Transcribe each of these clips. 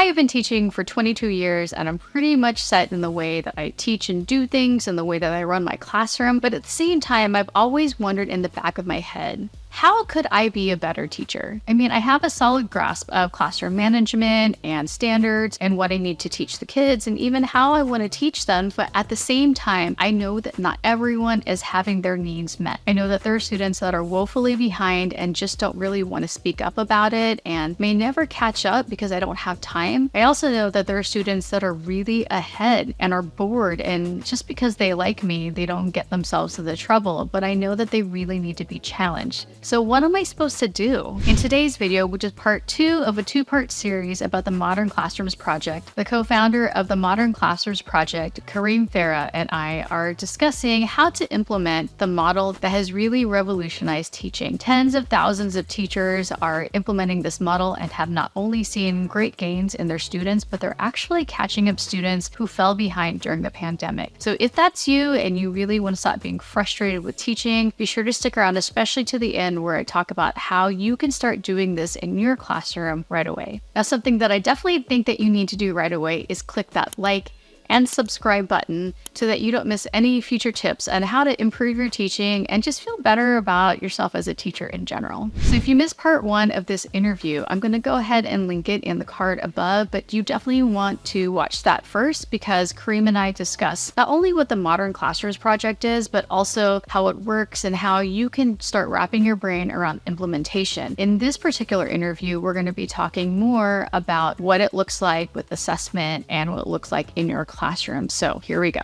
have been teaching for 22 years and I'm pretty much set in the way that I teach and do things and the way that I run my classroom. But at the same time, I've always wondered in the back of my head, how could I be a better teacher? I mean, I have a solid grasp of classroom management and standards and what I need to teach the kids and even how I want to teach them. But at the same time, I know that not everyone is having their needs met. I know that there are students that are woefully behind and just don't really want to speak up about it and may never catch up because I don't have time. I also know that there are students that are really ahead and are bored, and just because they like me, they don't get themselves into trouble, but I know that they really need to be challenged. So what am I supposed to do? In today's video, which is part 2 of a 2-part series about the Modern Classrooms Project, the co-founder of the Modern Classrooms Project, Kareem Farah, and I are discussing how to implement the model that has really revolutionized teaching. Tens of thousands of teachers are implementing this model and have not only seen great gains in their students, but they're actually catching up students who fell behind during the pandemic. So if that's you and you really want to stop being frustrated with teaching, be sure to stick around, especially to the end, where I talk about how you can start doing this in your classroom right away. Now, something that I definitely think that you need to do right away is click that like and subscribe button so that you don't miss any future tips on how to improve your teaching and just feel better about yourself as a teacher in general. So if you missed part 1 of this interview, I'm going to go ahead and link it in the card above, but you definitely want to watch that first because Kareem and I discuss not only what the Modern Classrooms Project is, but also how it works and how you can start wrapping your brain around implementation. In this particular interview, we're going to be talking more about what it looks like with assessment and what it looks like in your classroom. So here we go.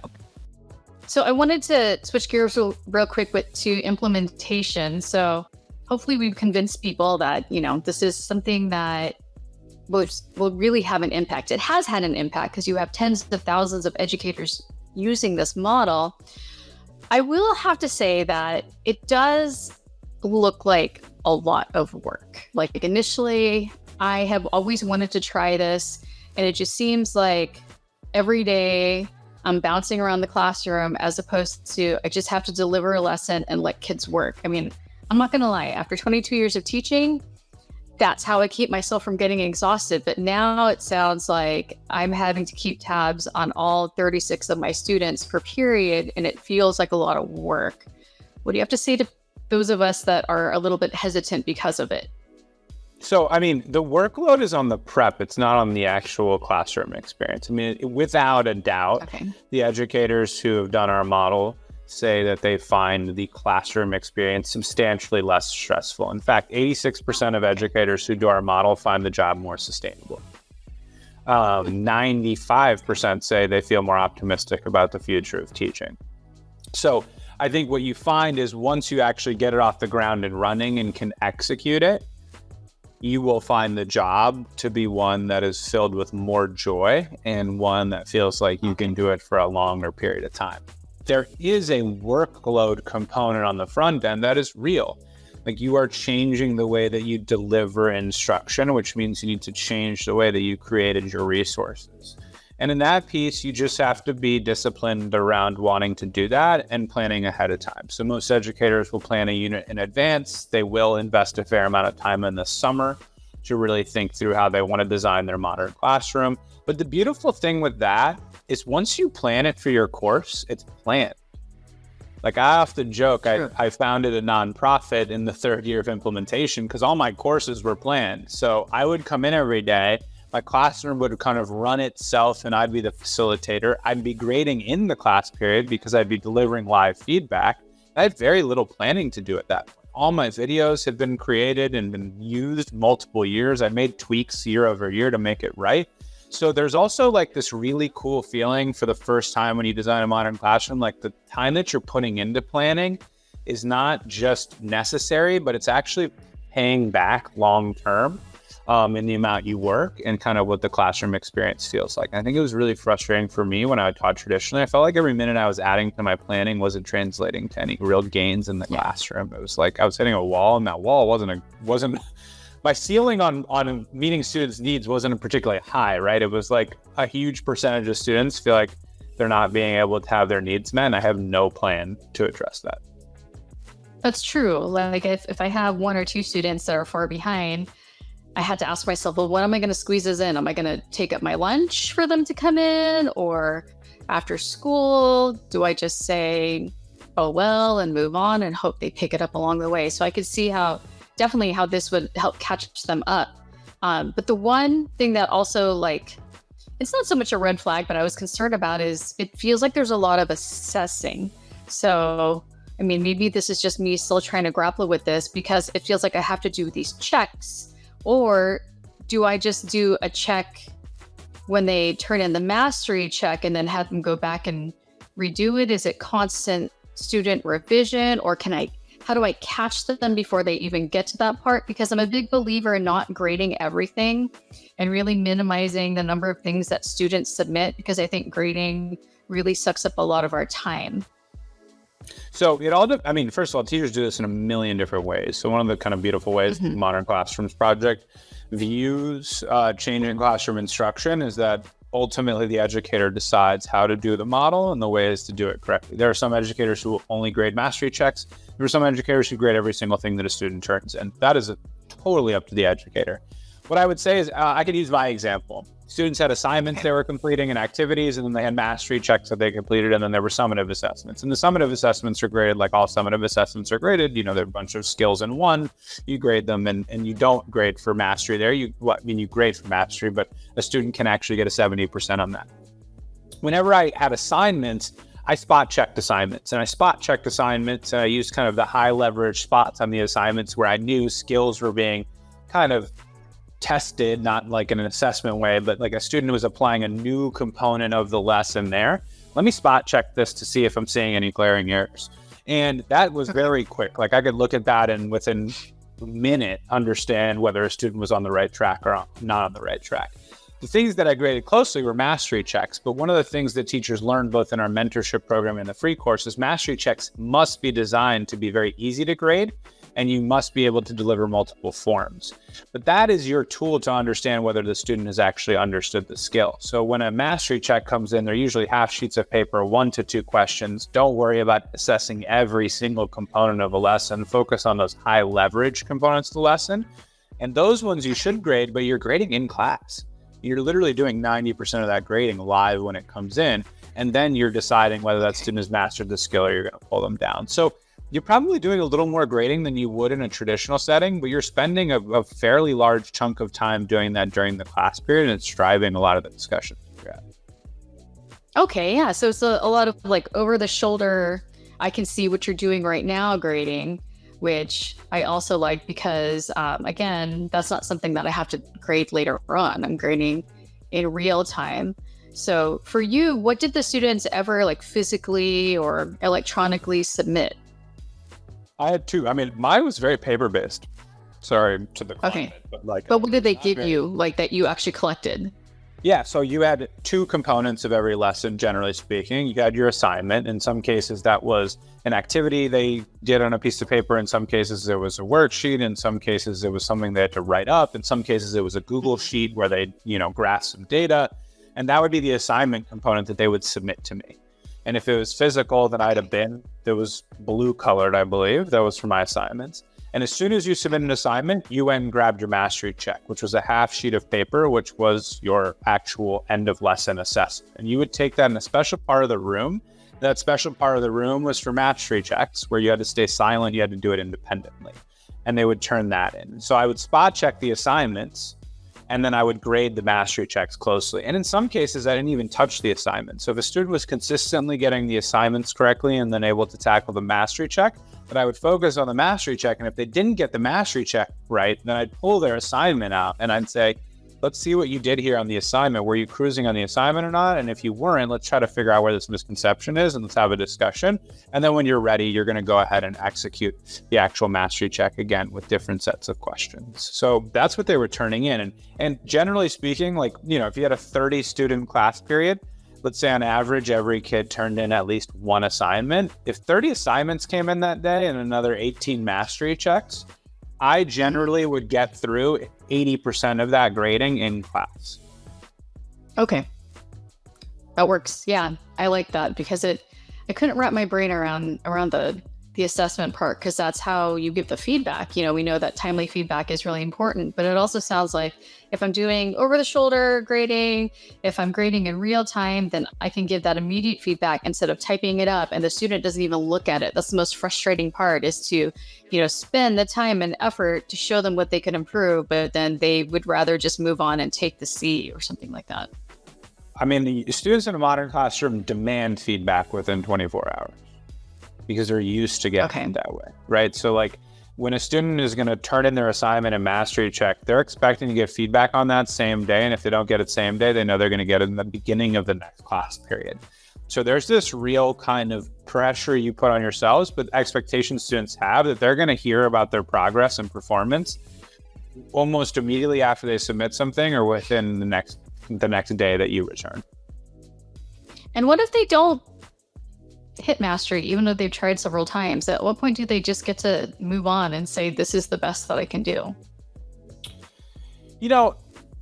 So I wanted to switch gears real quick to implementation. So hopefully we've convinced people that, this is something that will really have an impact. It has had an impact because you have tens of thousands of educators using this model. I will have to say that it does look like a lot of work. Like initially, I have always wanted to try this, and it just seems like every day I'm bouncing around the classroom as opposed to I just have to deliver a lesson and let kids work. I mean, I'm not going to lie. After 22 years of teaching, that's how I keep myself from getting exhausted. But now it sounds like I'm having to keep tabs on all 36 of my students per period, and it feels like a lot of work. What do you have to say to those of us that are a little bit hesitant because of it? So, I mean, the workload is on the prep. It's not on the actual classroom experience. I mean, without a doubt, The educators who have done our model say that they find the classroom experience substantially less stressful. In fact, 86% of educators who do our model find the job more sustainable. 95% say they feel more optimistic about the future of teaching. So I think what you find is once you actually get it off the ground and running and can execute it, you will find the job to be one that is filled with more joy and one that feels like you can do it for a longer period of time. There is a workload component on the front end that is real. Like you are changing the way that you deliver instruction, which means you need to change the way that you created your resources. And in that piece, you just have to be disciplined around wanting to do that and planning ahead of time. So most educators will plan a unit in advance. They will invest a fair amount of time in the summer to really think through how they want to design their modern classroom. But the beautiful thing with that is once you plan it for your course, it's planned. Like I often joke, I founded a nonprofit in the 3rd year of implementation because all my courses were planned. So I would come in every day. My classroom would kind of run itself and I'd be the facilitator. I'd be grading in the class period because I'd be delivering live feedback. I had very little planning to do at that point. All my videos had been created and been used multiple years. I made tweaks year over year to make it right. So there's also like this really cool feeling for the first time when you design a modern classroom, like the time that you're putting into planning is not just necessary, but it's actually paying back long-term. In the amount you work and kind of what the classroom experience feels like. I think it was really frustrating for me when I taught traditionally. I felt like every minute I was adding to my planning wasn't translating to any real gains in the classroom. It was like I was hitting a wall, and that wall wasn't my ceiling on meeting students' needs wasn't particularly high, right? It was like a huge percentage of students feel like they're not being able to have their needs met, and I have no plan to address that. That's true. Like if I have 1 or 2 students that are far behind, I had to ask myself, well, when am I going to squeeze this in? Am I going to take up my lunch for them to come in, or after school? Do I just say, oh, well, and move on and hope they pick it up along the way? So I could see definitely how this would help catch them up. But the one thing that also, like, it's not so much a red flag, but I was concerned about is it feels like there's a lot of assessing. So, I mean, maybe this is just me still trying to grapple with this, because it feels like I have to do these checks. Or do I just do a check when they turn in the mastery check and then have them go back and redo it? Is it constant student revision, or how do I catch them before they even get to that part? Because I'm a big believer in not grading everything and really minimizing the number of things that students submit, because I think grading really sucks up a lot of our time. So I mean, first of all, teachers do this in a million different ways. So one of the kind of beautiful ways the Modern Classrooms Project views changing classroom instruction is that ultimately the educator decides how to do the model and the ways to do it correctly. There are some educators who will only grade mastery checks. There are some educators who grade every single thing that a student turns in. That is totally up to the educator. What I would say is I could use my example. Students had assignments they were completing and activities, and then they had mastery checks that they completed, and then there were summative assessments. And the summative assessments are graded like all summative assessments are graded. You know, there are a bunch of skills in one. You grade them, and you don't grade for mastery there. You grade for mastery, but a student can actually get a 70% on that. Whenever I had assignments, I spot checked assignments, and I used kind of the high leverage spots on the assignments where I knew skills were being kind of tested, not like in an assessment way, but like a student was applying a new component of the lesson there. Let me spot check this to see if I'm seeing any glaring errors. And that was very quick. Like I could look at that and within a minute understand whether a student was on the right track or not on the right track. The things that I graded closely were mastery checks, but one of the things that teachers learned both in our mentorship program and the free course is mastery checks must be designed to be very easy to grade, and you must be able to deliver multiple forms. But that is your tool to understand whether the student has actually understood the skill. So when a mastery check comes in, they're usually half sheets of paper, 1 to 2 questions. Don't worry about assessing every single component of a lesson. Focus on those high leverage components of the lesson. And those ones you should grade, but you're grading in class. You're literally doing 90% of that grading live when it comes in. And then you're deciding whether that student has mastered the skill or you're going to pull them down. So you're probably doing a little more grading than you would in a traditional setting, but you're spending a fairly large chunk of time doing that during the class period, and it's driving a lot of the discussion. Okay, yeah. So it's a lot of like over the shoulder, I can see what you're doing right now grading, which I also like because, again, that's not something that I have to grade later on. I'm grading in real time. So for you, what did the students ever like physically or electronically submit? I had 2. I mean, mine was very paper-based. Sorry to the client, but what did they give you, like that you actually collected? Yeah, so you had 2 components of every lesson, generally speaking. You had your assignment. In some cases, that was an activity they did on a piece of paper. In some cases, there was a worksheet. In some cases, it was something they had to write up. In some cases, it was a Google sheet where they, graph some data. And that would be the assignment component that they would submit to me. And if it was physical, then I had a bin that was blue colored, I believe. That was for my assignments. And as soon as you submit an assignment, you went and grabbed your mastery check, which was a half sheet of paper, which was your actual end of lesson assessment. And you would take that in a special part of the room. That special part of the room was for mastery checks, where you had to stay silent. You had to do it independently. And they would turn that in. So I would spot check the assignments, and then I would grade the mastery checks closely. And in some cases, I didn't even touch the assignment. So if a student was consistently getting the assignments correctly and then able to tackle the mastery check, then I would focus on the mastery check. And if they didn't get the mastery check right, then I'd pull their assignment out and I'd say, let's see what you did here on the assignment. Were you cruising on the assignment or not? And if you weren't, let's try to figure out where this misconception is and let's have a discussion. And then when you're ready, you're going to go ahead and execute the actual mastery check again with different sets of questions. So that's what they were turning in. And generally speaking, like, if you had a 30 student class period, let's say on average, every kid turned in at least 1 assignment. If 30 assignments came in that day and another 18 mastery checks, I generally would get through 80% of that grading in class. Okay. That works. Yeah, I like that because I couldn't wrap my brain around the the assessment part, because that's how you give the feedback. We know that timely feedback is really important, but it also sounds like if I'm doing over the shoulder grading, if I'm grading in real time, then I can give that immediate feedback instead of typing it up and the student doesn't even look at it. That's the most frustrating part, is to, spend the time and effort to show them what they could improve, but then they would rather just move on and take the C or something like that. I mean, the students in a modern classroom demand feedback within 24 hours. Because they're used to getting that way, right? So like when a student is going to turn in their assignment and mastery check, they're expecting to get feedback on that same day. And if they don't get it same day, they know they're going to get it in the beginning of the next class period. So there's this real kind of pressure you put on yourselves, but expectations students have that they're going to hear about their progress and performance almost immediately after they submit something or within the next day that you return. And what if they don't hit mastery, even though they've tried several times? At what point do they just get to move on and say, this is the best that I can do?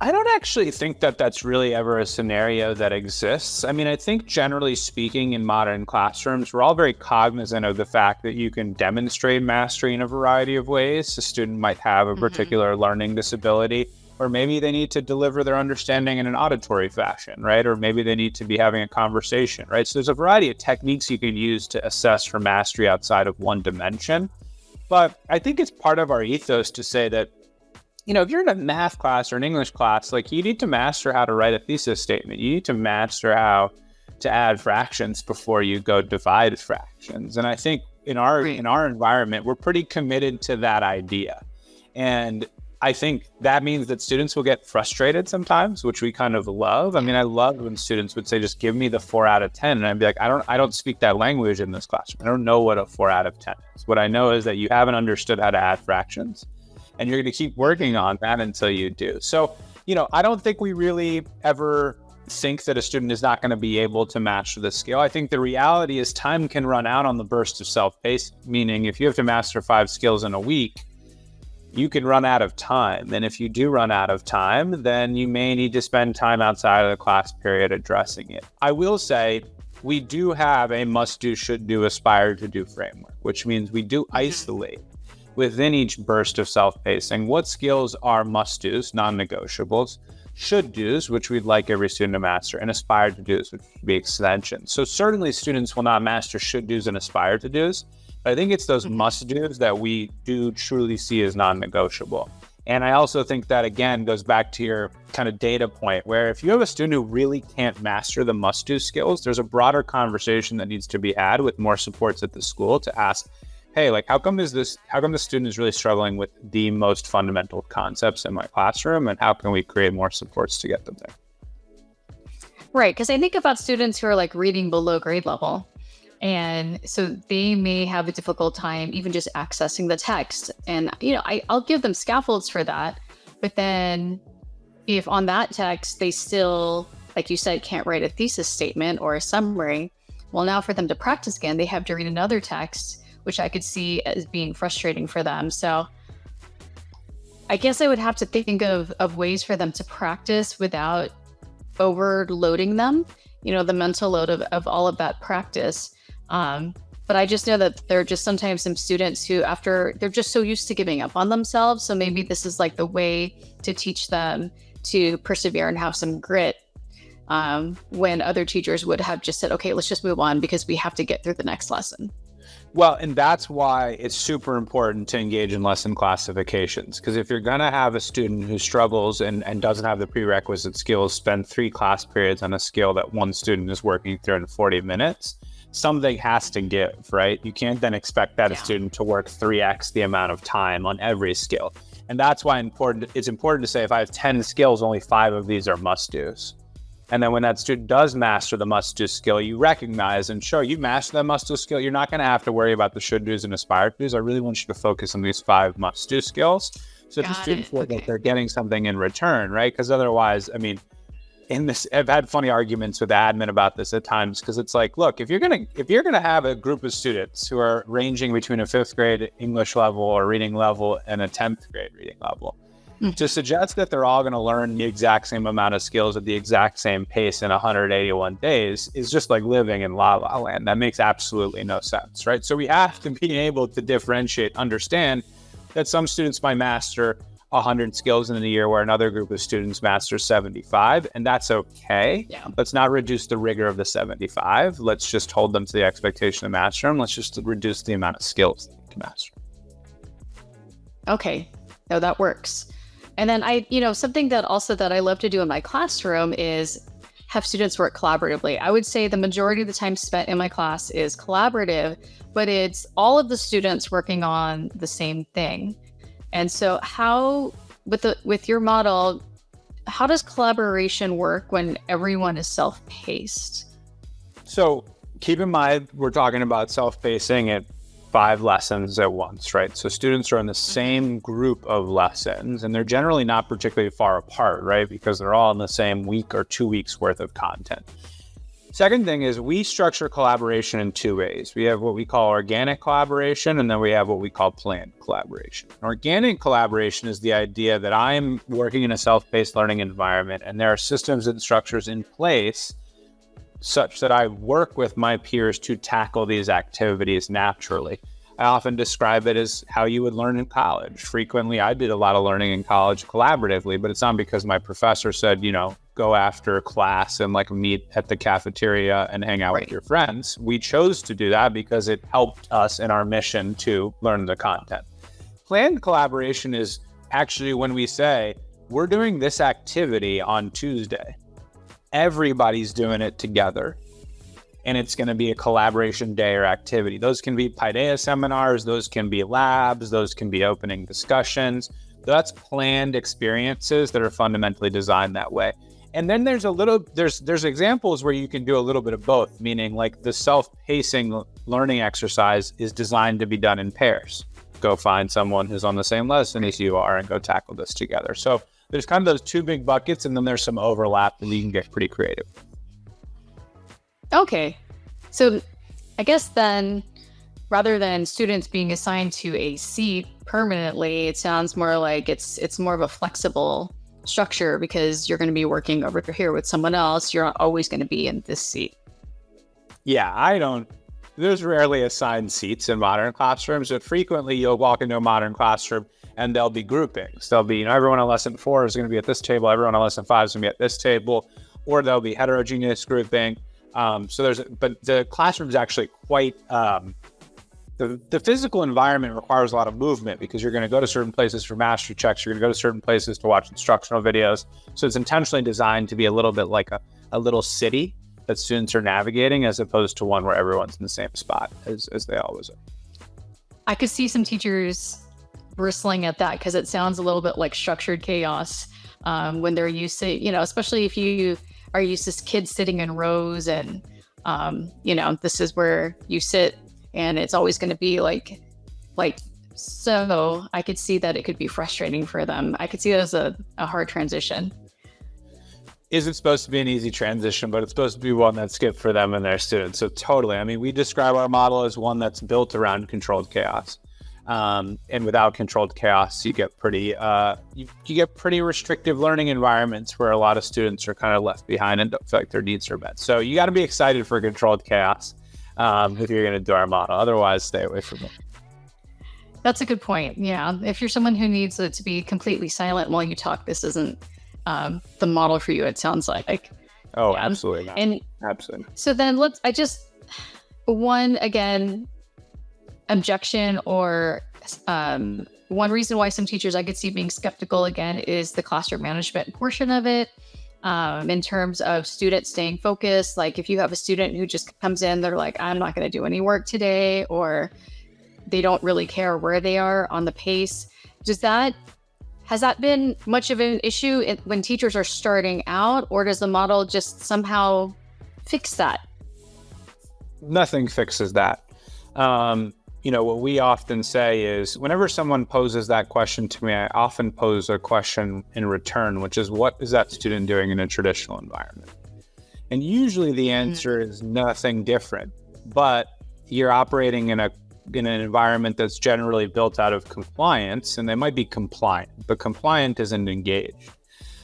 I don't actually think that that's really ever a scenario that exists. I mean, I think generally speaking in modern classrooms, we're all very cognizant of the fact that you can demonstrate mastery in a variety of ways. A student might have a particular learning disability, or maybe they need to deliver their understanding in an auditory fashion, right? Or maybe they need to be having a conversation, right? So there's a variety of techniques you can use to assess for mastery outside of one dimension. But I think it's part of our ethos to say that, if you're in a math class or an English class, like you need to master how to write a thesis statement. You need to master how to add fractions before you go divide fractions. And I think in our environment, we're pretty committed to that idea. And I think that means that students will get frustrated sometimes, which we kind of love. I mean, I love when students would say, just give me the 4 out of 10. And I'd be like, I don't speak that language in this classroom. I don't know what a 4 out of 10 is. What I know is that you haven't understood how to add fractions, and you're going to keep working on that until you do. So, I don't think we really ever think that a student is not going to be able to master the skill. I think the reality is time can run out on the burst of self-paced, meaning if you have to master 5 skills in a week, you can run out of time. And if you do run out of time, then you may need to spend time outside of the class period addressing it. I will say we do have a must do, should do, aspire to do framework, which means we do isolate within each burst of self-pacing what skills are must do's, non-negotiables, should do's, which we'd like every student to master, and aspire to do's, which would be extensions. So certainly students will not master should do's and aspire to do's. I think it's those must-dos that we do truly see as non-negotiable. And I also think that, again, goes back to your kind of data point, where if you have a student who really can't master the must-do skills, there's a broader conversation that needs to be had with more supports at the school to ask, hey, like, how come the student is really struggling with the most fundamental concepts in my classroom, and how can we create more supports to get them there? Right, because I think about students who are like reading below grade level. And so they may have a difficult time even just accessing the text. And, I'll give them scaffolds for that. But then if on that text, they still, like you said, can't write a thesis statement or a summary, well, now for them to practice again, they have to read another text, which I could see as being frustrating for them. So I guess I would have to think of ways for them to practice without overloading them, the mental load of all of that practice. But I just know that there are just sometimes some students who, after, they're just so used to giving up on themselves. So maybe this is like the way to teach them to persevere and have some grit, when other teachers would have just said, okay, let's just move on because we have to get through the next lesson. Well, and that's why it's super important to engage in lesson classifications. Because if you're going to have a student who struggles and doesn't have the prerequisite skills, spend 3 class periods on a skill that one student is working through in 40 minutes, something has to give, right? You can't then expect that a student to work 3x the amount of time on every skill. And that's why it's important to say, if I have 10 skills, only 5 of these are must-dos. And then when that student does master the must-do skill, you recognize and show you master that must-do skill. You're not going to have to worry about the should-dos and aspire-to-dos. I really want you to focus on these 5 must-do skills. So if the student feels like they're getting something in return, right? Because otherwise, I mean, I've had funny arguments with admin about this at times, because it's like, look, if you're gonna have a group of students who are ranging between a 5th grade English level or reading level and a 10th grade reading level, To suggest that they're all going to learn the exact same amount of skills at the exact same pace in 181 days is just like living in la la land. That makes absolutely no sense, right? So we have to be able to differentiate, understand that some students might master 100 skills in a year where another group of students master 75, and that's okay. Yeah. Let's not reduce the rigor of the 75. Let's just hold them to the expectation to master them. Let's just reduce the amount of skills they can master. Okay, no, that works. And then something that I love to do in my classroom is have students work collaboratively. I would say the majority of the time spent in my class is collaborative, but it's all of the students working on the same thing. And so how, with your model, how does collaboration work when everyone is self-paced? So keep in mind, we're talking about self-pacing at 5 lessons at once, right? So students are in the same group of lessons, and they're generally not particularly far apart, right? Because they're all in the same week or 2 weeks worth of content. Second thing is we structure collaboration in 2 ways. We have what we call organic collaboration, and then we have what we call planned collaboration. Organic collaboration is the idea that I'm working in a self-paced learning environment, and there are systems and structures in place such that I work with my peers to tackle these activities naturally. I often describe it as how you would learn in college. Frequently, I did a lot of learning in college collaboratively, but it's not because my professor said, go after class and meet at the cafeteria and hang out with your friends. We chose to do that because it helped us in our mission to learn the content. Planned collaboration is actually when we say, we're doing this activity on Tuesday. Everybody's doing it together, and it's going to be a collaboration day or activity. Those can be Paideia seminars, those can be labs, those can be opening discussions. That's planned experiences that are fundamentally designed that way. And then there's examples where you can do a little bit of both, meaning the self-pacing learning exercise is designed to be done in pairs. Go find someone who's on the same lesson as you are and go tackle this together. So there's kind of those 2 big buckets, and then there's some overlap and you can get pretty creative. Okay. So I guess then, rather than students being assigned to a seat permanently, it sounds more like it's more of a flexible structure because you're going to be working over here with someone else. You're not always going to be in this seat. Yeah, there's rarely assigned seats in modern classrooms, but frequently you'll walk into a modern classroom and there'll be groupings. There'll be, everyone on lesson 4 is going to be at this table, everyone on lesson 5 is going to be at this table, or there'll be heterogeneous grouping. But the classroom is actually quite, the physical environment requires a lot of movement because you're going to go to certain places for mastery checks, you're going to go to certain places to watch instructional videos. So it's intentionally designed to be a little bit like a little city that students are navigating, as opposed to one where everyone's in the same spot as they always are. I could see some teachers bristling at that because it sounds a little bit like structured chaos when they're used to, especially if you are used to kids sitting in rows and, this is where you sit and it's always going to be so I could see that it could be frustrating for them. I could see it as a hard transition. Isn't supposed to be an easy transition, but it's supposed to be one that's good for them and their students. So totally. We describe our model as one that's built around controlled chaos. And without controlled chaos, you get pretty restrictive learning environments where a lot of students are kind of left behind and don't feel like their needs are met. So you got to be excited for controlled chaos if you're going to do our model. Otherwise, stay away from it. That's a good point. Yeah. If you're someone who needs it to be completely silent while you talk, this isn't the model for you, it sounds like. Oh, yeah. Absolutely not. And absolutely. So then objection or one reason why some teachers I could see being skeptical again is the classroom management portion of it. In terms of students staying focused, like if you have a student who just comes in, they're like, I'm not going to do any work today, or they don't really care where they are on the pace. Has that been much of an issue when teachers are starting out, or does the model just somehow fix that? Nothing fixes that. What we often say is whenever someone poses that question to me, I often pose a question in return, which is, what is that student doing in a traditional environment? And usually the answer is nothing different, but you're operating in a in an environment that's generally built out of compliance, and they might be compliant, but compliant isn't engaged.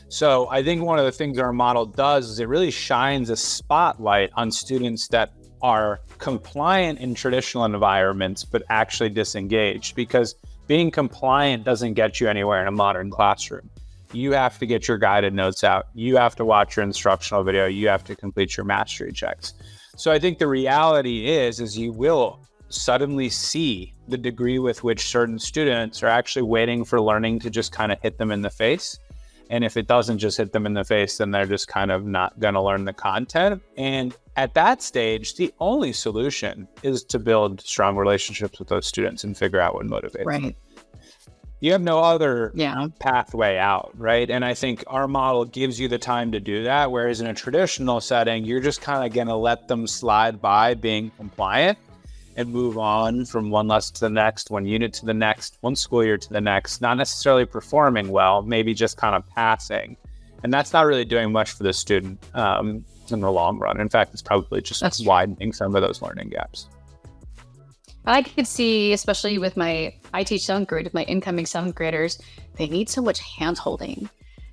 So I think one of the things our model does is it really shines a spotlight on students that are compliant in traditional environments, but actually disengaged, because being compliant doesn't get you anywhere in a modern classroom. You have to get your guided notes out. You have to watch your instructional video. You have to complete your mastery checks. So I think the reality is you will suddenly see the degree with which certain students are actually waiting for learning to just kind of hit them in the face. And if it doesn't just hit them in the face, then they're just kind of not going to learn the content. And at that stage, the only solution is to build strong relationships with those students and figure out what motivates them. You have no other pathway out, right? And I think our model gives you the time to do that. Whereas in a traditional setting, you're just kind of going to let them slide by being compliant and move on from one lesson to the next, one unit to the next, one school year to the next, not necessarily performing well, maybe just kind of passing. And that's not really doing much for the student in the long run. In fact, it's probably just widening some of those learning gaps. I could see, especially with I teach 7th grade, with my incoming 7th graders, they need so much hand holding.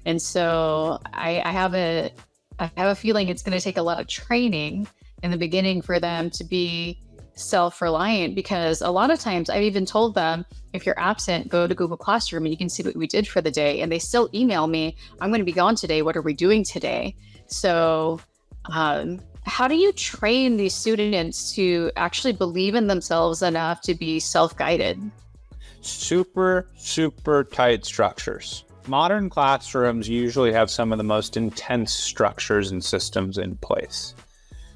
And so I have a feeling it's going to take a lot of training in the beginning for them to be self-reliant, because a lot of times I've even told them, if you're absent, go to Google Classroom and you can see what we did for the day. And they still email me, I'm going to be gone today. What are we doing today? So how do you train these students to actually believe in themselves enough to be self-guided? Super, super tight structures. Modern classrooms usually have some of the most intense structures and systems in place.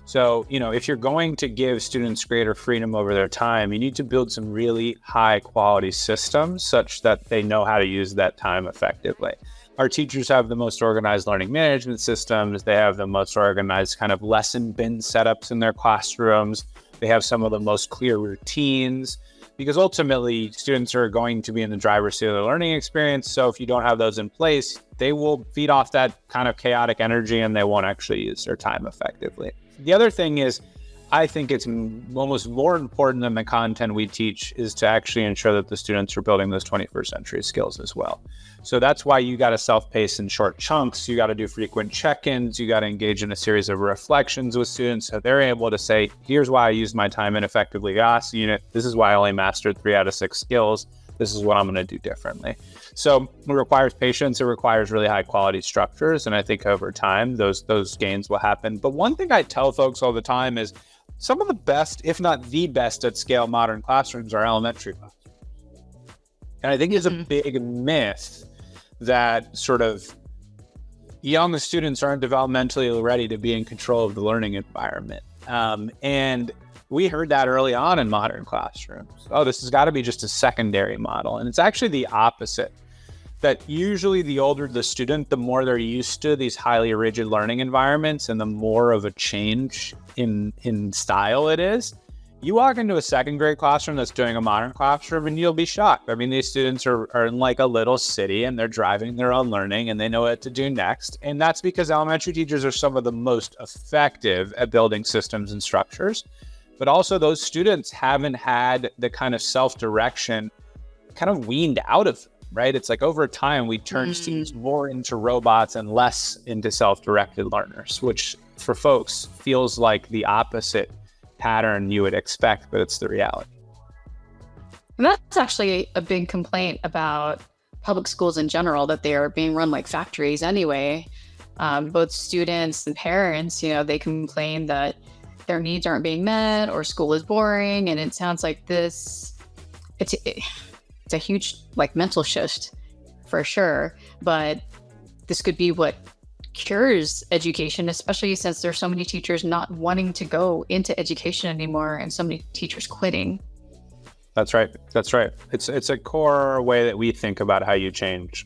So, if you're going to give students greater freedom over their time, you need to build some really high quality systems such that they know how to use that time effectively. Our teachers have the most organized learning management systems. They have the most organized kind of lesson bin setups in their classrooms. They have some of the most clear routines, because ultimately students are going to be in the driver's seat of their learning experience. So if you don't have those in place, they will feed off that kind of chaotic energy and they won't actually use their time effectively. The other thing is, I think it's almost more important than the content we teach is to actually ensure that the students are building those 21st century skills as well. So that's why you got to self-pace in short chunks. You got to do frequent check-ins. You got to engage in a series of reflections with students so they're able to say, here's why I used my time ineffectively last unit. This is why I only mastered 3 out of 6 skills. This is what I'm going to do differently. So it requires patience. It requires really high quality structures. And I think over time, those gains will happen. But one thing I tell folks all the time is some of the best, if not the best at scale modern classrooms are elementary classrooms. And I think it's a big myth that sort of young students aren't developmentally ready to be in control of the learning environment. And we heard that early on in modern classrooms. Oh, this has got to be just a secondary model. And it's actually the opposite. That usually the older the student, the more they're used to these highly rigid learning environments and the more of a change in style it is. You walk into a 2nd grade classroom that's doing a modern classroom and you'll be shocked. I mean, these students are in like a little city and they're driving their own learning and they know what to do next. And that's because elementary teachers are some of the most effective at building systems and structures. But also those students haven't had the kind of self-direction kind of weaned out of them, right? It's like over time, we turn students more into robots and less into self-directed learners, which for folks feels like the opposite pattern you would expect, but it's the reality. And that's actually a big complaint about public schools in general, that they are being run like factories anyway. Both students and parents, they complain that their needs aren't being met or school is boring. And it sounds like it's a huge mental shift for sure. But this could be what cures education, especially since there's so many teachers not wanting to go into education anymore and so many teachers quitting. That's right. It's a core way that we think about how you change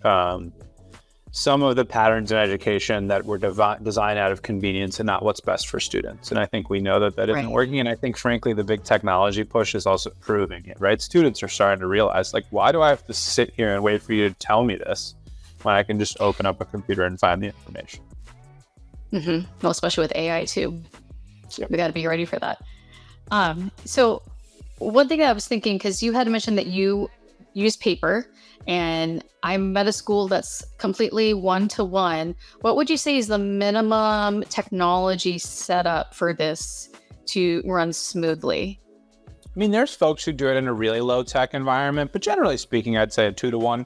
some of the patterns in education that were designed out of convenience and not what's best for students. And I think we know that isn't working. And I think, frankly, the big technology push is also proving it, right? Students are starting to realize, why do I have to sit here and wait for you to tell me this when I can just open up a computer and find the information? Well, especially with AI too. Yep. We got to be ready for that. So one thing I was thinking, because you had mentioned that you use paper, and I'm at a school that's completely one-to-one. What would you say is the minimum technology setup for this to run smoothly? I mean, there's folks who do it in a really low tech environment, but generally speaking, I'd say a 2-to-1.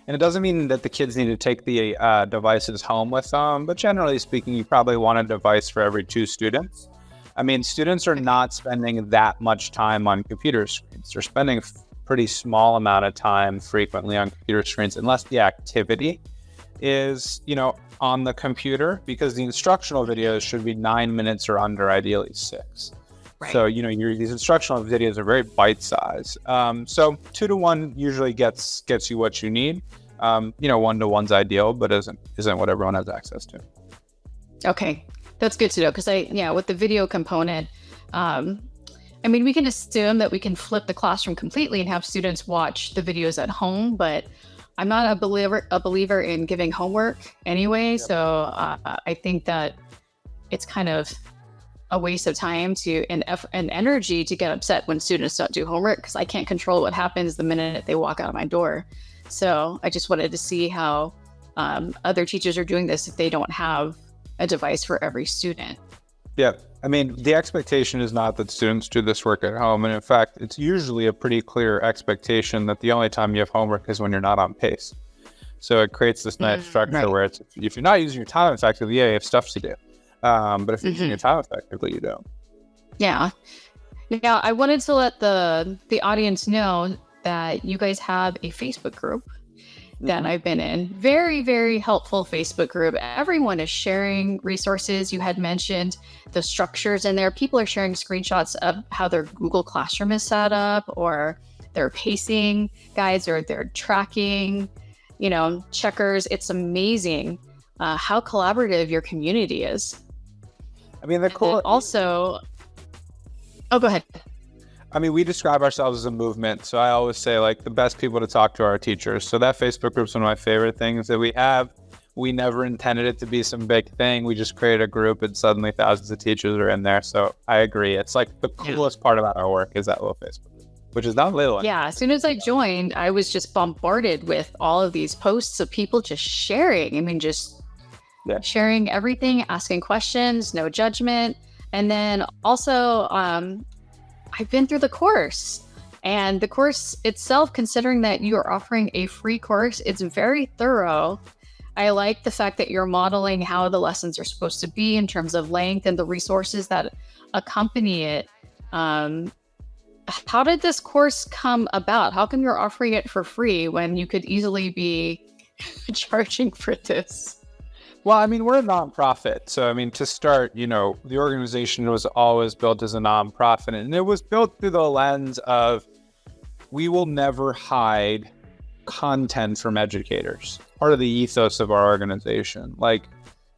And it doesn't mean that the kids need to take the devices home with them, but generally speaking, you probably want a device for every 2 students. I mean, students are not spending that much time on computer screens. They're spending a pretty small amount of time frequently on computer screens, unless the activity is, on the computer, because the instructional videos should be 9 minutes or under, ideally 6. Right. So, these instructional videos are very bite-sized. So 2-to-1 usually gets you what you need. 1-to-1's ideal, but isn't what everyone has access to. Okay, that's good to know, because with the video component, we can assume that we can flip the classroom completely and have students watch the videos at home, but I'm not a believer in giving homework anyway. Yep. So I think that it's kind of a waste of time and energy to get upset when students don't do homework, because I can't control what happens the minute they walk out of my door. So I just wanted to see how other teachers are doing this if they don't have a device for every student. Yeah, the expectation is not that students do this work at home. And in fact, it's usually a pretty clear expectation that the only time you have homework is when you're not on pace. So it creates this nice structure where it's, if you're not using your time effectively, you have stuff to do. But if you're using your time effectively, you don't. Yeah. Now, I wanted to let the audience know that you guys have a Facebook group that I've been in. Very, very helpful Facebook group. Everyone is sharing resources. You had mentioned the structures in there. People are sharing screenshots of how their Google Classroom is set up, or their pacing guides, or their tracking, checkers. It's amazing how collaborative your community is. The cool. Also, oh, go ahead. We describe ourselves as a movement. So I always say, the best people to talk to are our teachers. So that Facebook group's one of my favorite things that we have. We never intended it to be some big thing. We just created a group and suddenly thousands of teachers are in there. So I agree. It's the coolest part about our work is that little Facebook group, which is not little. Yeah. As soon as I joined, I was just bombarded with all of these posts of people just sharing. Sharing everything, asking questions, no judgment. And then also, I've been through the course, and the course itself, considering that you are offering a free course, it's very thorough. I like the fact that you're modeling how the lessons are supposed to be in terms of length and the resources that accompany it. How did this course come about? How come you're offering it for free when you could easily be charging for this? Well, we're a nonprofit. So, to start, the organization was always built as a nonprofit, and it was built through the lens of, we will never hide content from educators. Part of the ethos of our organization.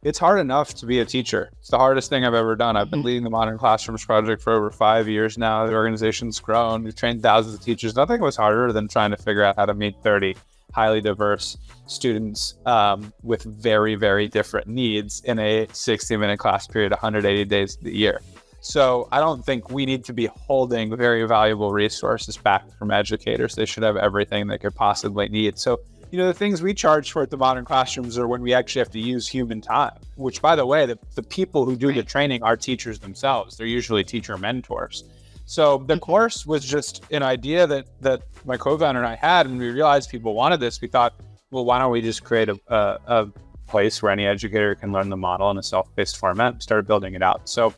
It's hard enough to be a teacher. It's the hardest thing I've ever done. I've been leading the Modern Classrooms project for over 5 years now. The organization's grown. We've trained thousands of teachers. Nothing was harder than trying to figure out how to meet 30 highly diverse students with very, very different needs in a 60-minute class period, 180 days of the year. So I don't think we need to be holding very valuable resources back from educators. They should have everything they could possibly need. So, the things we charge for at the Modern Classrooms are when we actually have to use human time, which, by the way, the people who do the training are teachers themselves. They're usually teacher mentors. So the course was just an idea that my co-founder and I had, and we realized people wanted this. We thought, well, why don't we just create a place where any educator can learn the model in a self-paced format? We started building it out. So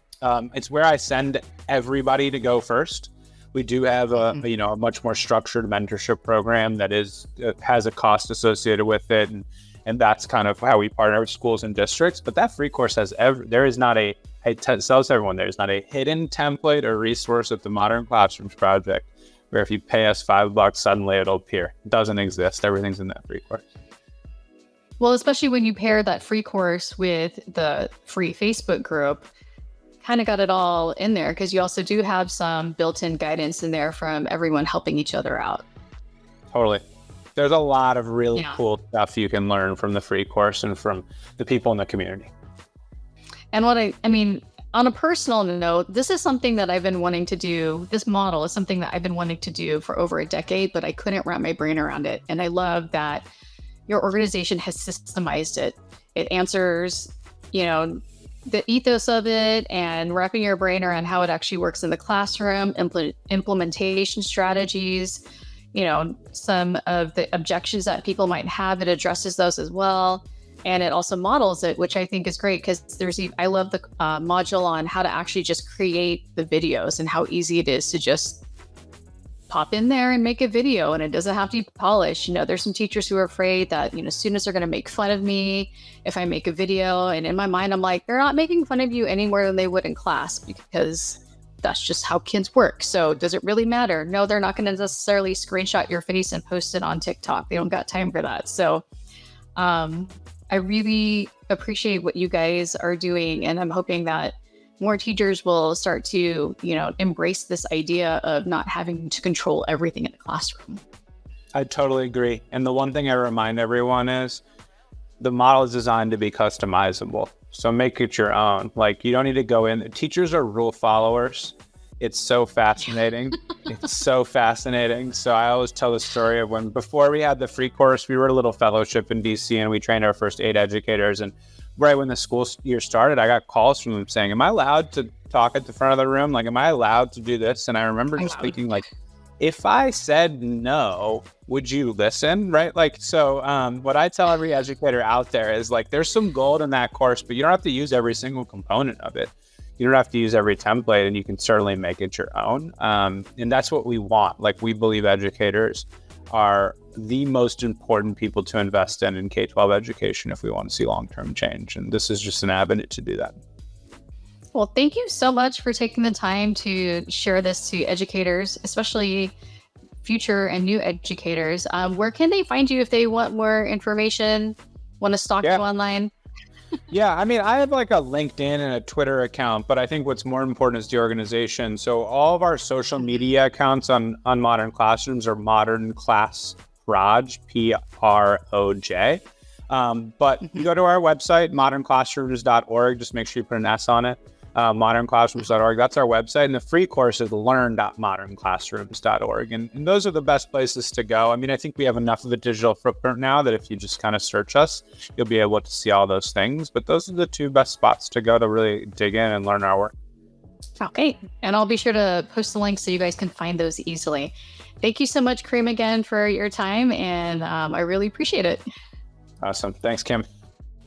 it's where I send everybody to go first. We do have a much more structured mentorship program that has a cost associated with it, and that's kind of how we partner with schools and districts. But that free course there is not a tells everyone there's not a hidden template or resource at the Modern Classrooms project where if you pay us $5, suddenly it'll appear. It doesn't exist. Everything's in that free course. Well, especially when you pair that free course with the free Facebook group, kind of got it all in there, because you also do have some built-in guidance in there from everyone helping each other out. Totally. There's a lot of really cool stuff you can learn from the free course and from the people in the community. And on a personal note, this is something that I've been wanting to do. This model is something that I've been wanting to do for over a decade, but I couldn't wrap my brain around it. And I love that your organization has systemized it. It answers, the ethos of it and wrapping your brain around how it actually works in the classroom, implementation strategies, some of the objections that people might have. It addresses those as well. And it also models it, which I think is great because I love the module on how to actually just create the videos and how easy it is to just pop in there and make a video, and it doesn't have to be polished. There's some teachers who are afraid that, students are going to make fun of me if I make a video. And in my mind, I'm like, they're not making fun of you any more than they would in class because that's just how kids work. So does it really matter? No, they're not going to necessarily screenshot your face and post it on TikTok. They don't got time for that. So, I really appreciate what you guys are doing, and I'm hoping that more teachers will start to, embrace this idea of not having to control everything in the classroom. I totally agree. And the one thing I remind everyone is the model is designed to be customizable. So make it your own. Like, you don't need to go in. Teachers are rule followers. It's so fascinating. It's so fascinating. So I always tell the story of when, before we had the free course, we were a little fellowship in DC and we trained our first 8 educators. And right when the school year started, I got calls from them saying, am I allowed to talk at the front of the room? Like, am I allowed to do this? And I remember just thinking, like, if I said no, would you listen? Right? Like, so what I tell every educator out there is, like, there's some gold in that course, but you don't have to use every single component of it. You don't have to use every template, and you can certainly make it your own. And that's what we want. Like, we believe educators are the most important people to invest in K-12 education if we want to see long-term change. And this is just an avenue to do that. Well, thank you so much for taking the time to share this to educators, especially future and new educators. Where can they find you if they want more information, want to stalk you online? Yeah, I mean, I have like a LinkedIn and a Twitter account, but I think what's more important is the organization. So all of our social media accounts on Modern Classrooms are Modern Class Proj, Proj. But you go to our website, modernclassrooms.org. Just make sure you put an S on it. Modernclassrooms.org. That's our website. And the free course is learn.modernclassrooms.org. And those are the best places to go. I mean, I think we have enough of a digital footprint now that if you just kind of search us, you'll be able to see all those things. But those are the 2 best spots to go to really dig in and learn our work. Okay. And I'll be sure to post the links so you guys can find those easily. Thank you so much, Kareem, again for your time. And I really appreciate it. Awesome. Thanks, Kim.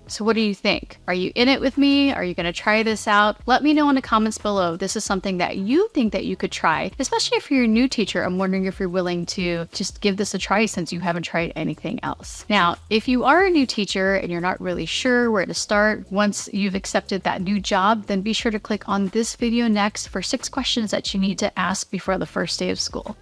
So what do you think? Are you in it with me? Are you going to try this out? Let me know in the comments below. This is something that you think that you could try, especially if you're a new teacher. I'm wondering if you're willing to just give this a try since you haven't tried anything else. Now, if you are a new teacher and you're not really sure where to start once you've accepted that new job, then be sure to click on this video next for 6 questions that you need to ask before the first day of school.